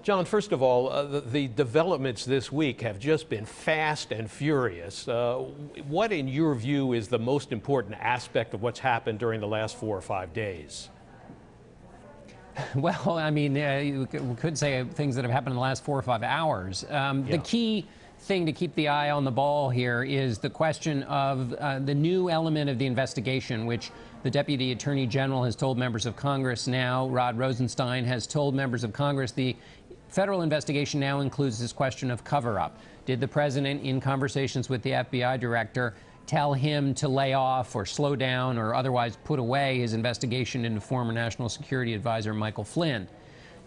John, first of all, the developments this week have just been fast and furious. What, in your view, is the most important aspect of what's happened during the last 4 or 5 days? Well, I mean, we could say things that have happened in the last 4 or 5 hours. The key thing to keep the eye on the ball here is the question of the new element of the investigation, which the Deputy Attorney General has told members of Congress now. Rod Rosenstein has told members of Congress the federal investigation now includes this question of cover-up. Did the president, in conversations with the FBI director, tell him to lay off or slow down or otherwise put away his investigation into former National Security Advisor Michael Flynn?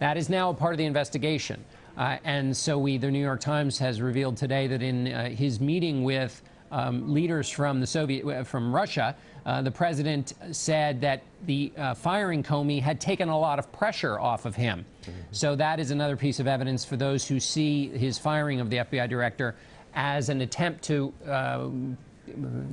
That is now a part of the investigation. And so the New York Times has revealed today that in his meeting with leaders from from Russia, the president said that the firing Comey had taken a lot of pressure off of him. So that is another piece of evidence for those who see his firing of the FBI director as an attempt to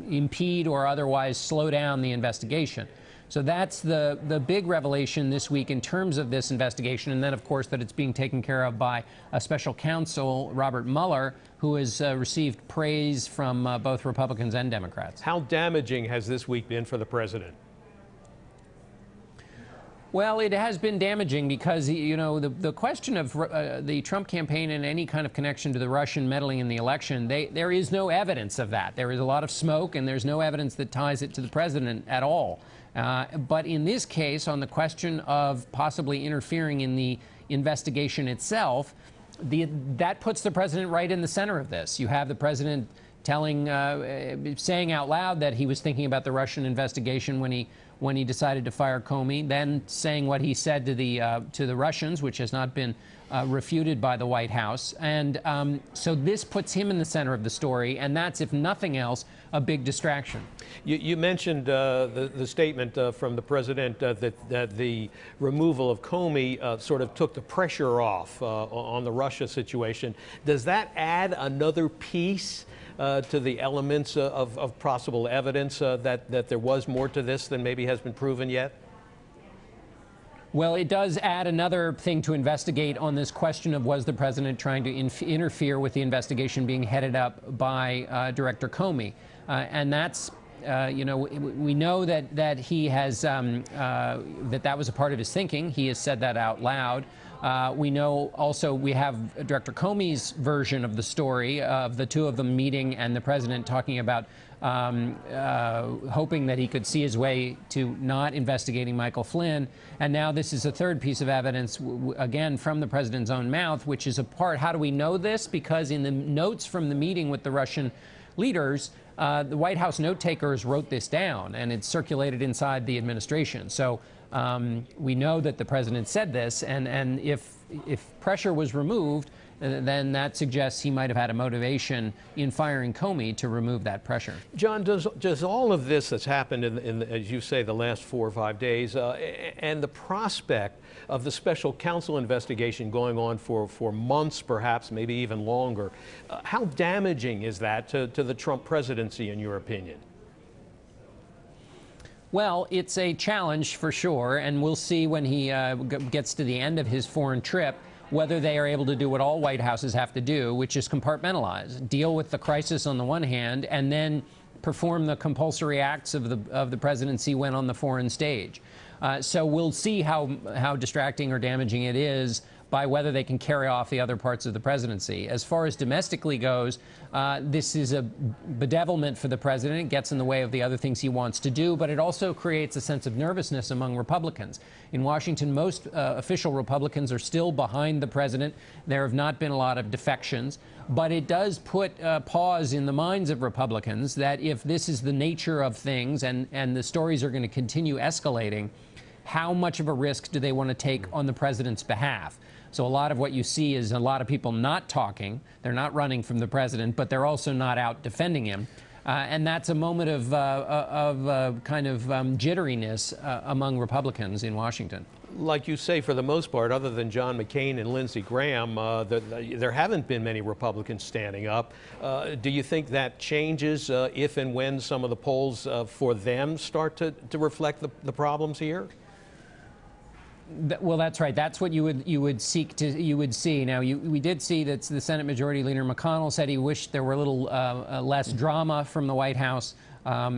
impede or otherwise slow down the investigation. So that's the big revelation this week in terms of this investigation. And then, of course, that it's being taken care of by a special counsel, Robert Mueller, who has received praise from both Republicans and Democrats. How damaging has this week been for the president? Well, it has been damaging because, you know, the question of the Trump campaign and any kind of connection to the Russian meddling in the election, there is no evidence of that. There is a lot of smoke, and there's no evidence that ties it to the president at all. But in this case, on the question of possibly interfering in the investigation itself, that puts the president right in the center of this. You have the president saying out loud that he was thinking about the Russian investigation when he decided to fire Comey, then saying what he said to the Russians, which has not been refuted by the White House. And so this puts him in the center of the story, and that's, if nothing else, a big distraction. You mentioned the statement from the president that the removal of Comey sort of took the pressure off on the Russia situation. Does that add another piece to the elements of possible evidence that there was more to this than maybe has been proven yet? Well, it does add another thing to investigate on this question of was the president trying to interfere with the investigation being headed up by Director Comey. And that's, you know, we know that he has, that was a part of his thinking. He has said that out loud. We know also we have Director Comey's version of the story of the two of them meeting and the president talking about hoping that he could see his way to not investigating Michael Flynn. And now this is a third piece of evidence, again, from the president's own mouth, which is a part. How do we know this? Because in the notes from the meeting with the Russian leaders, the White House note takers wrote this down, and it's circulated inside the administration. So we know that the president said this, and if pressure was removed, then that suggests he might have had a motivation in firing Comey to remove that pressure. John, does all of this that's happened in as you say, the last 4 or 5 days, and the prospect of the special counsel investigation going on for months, perhaps, maybe even longer, how damaging is that to the Trump presidency, in your opinion? Well, it's a challenge for sure, and we'll see when he gets to the end of his foreign trip whether they are able to do what all White Houses have to do, which is compartmentalize, deal with the crisis on the one hand, and then perform the compulsory acts of the presidency when on the foreign stage. So we'll see how distracting or damaging it is by whether they can carry off the other parts of the presidency. As far as domestically goes, this is a bedevilment for the president. It gets in the way of the other things he wants to do, but it also creates a sense of nervousness among Republicans. In Washington, most official Republicans are still behind the president. There have not been a lot of defections, but it does put pause in the minds of Republicans that if this is the nature of things and the stories are going to continue escalating, how much of a risk do they want to take on the president's behalf? So a lot of what you see is a lot of people not talking. They're not running from the president, but they're also not out defending him. And that's a moment of kind of jitteriness among Republicans in Washington. Like you say, for the most part, other than John McCain and Lindsey Graham, there haven't been many Republicans standing up. Do you think that changes if and when some of the polls for them start to reflect the problems here? Well, that's right. That's what you would see. Now, we did see that the Senate Majority Leader McConnell said he wished there were a little less drama from the White House, so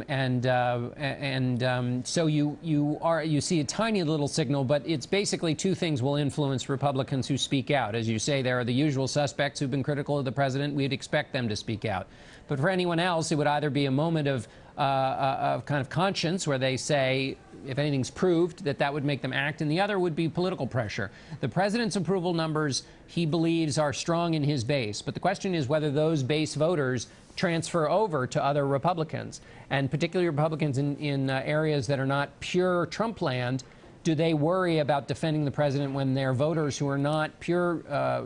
you see a tiny little signal, but it's basically two things will influence Republicans who speak out. As you say, there are the usual suspects who've been critical of the president. We'd expect them to speak out. But for anyone else, it would either be a moment of kind of conscience where they say, if anything's proved, that would make them act, and the other would be political pressure. The president's approval numbers, he believes, are strong in his base, but the question is whether those base voters transfer over to other Republicans, and particularly Republicans in areas that are not pure Trump land. Do they worry about defending the president when their voters who are not pure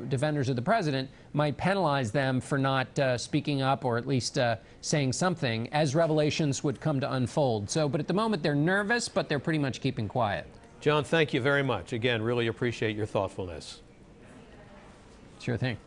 defenders of the president might penalize them for not speaking up or at least saying something as revelations would come to unfold? So, but at the moment they're nervous, but they're pretty much keeping quiet. John, thank you very much. Again, really appreciate your thoughtfulness. Sure thing.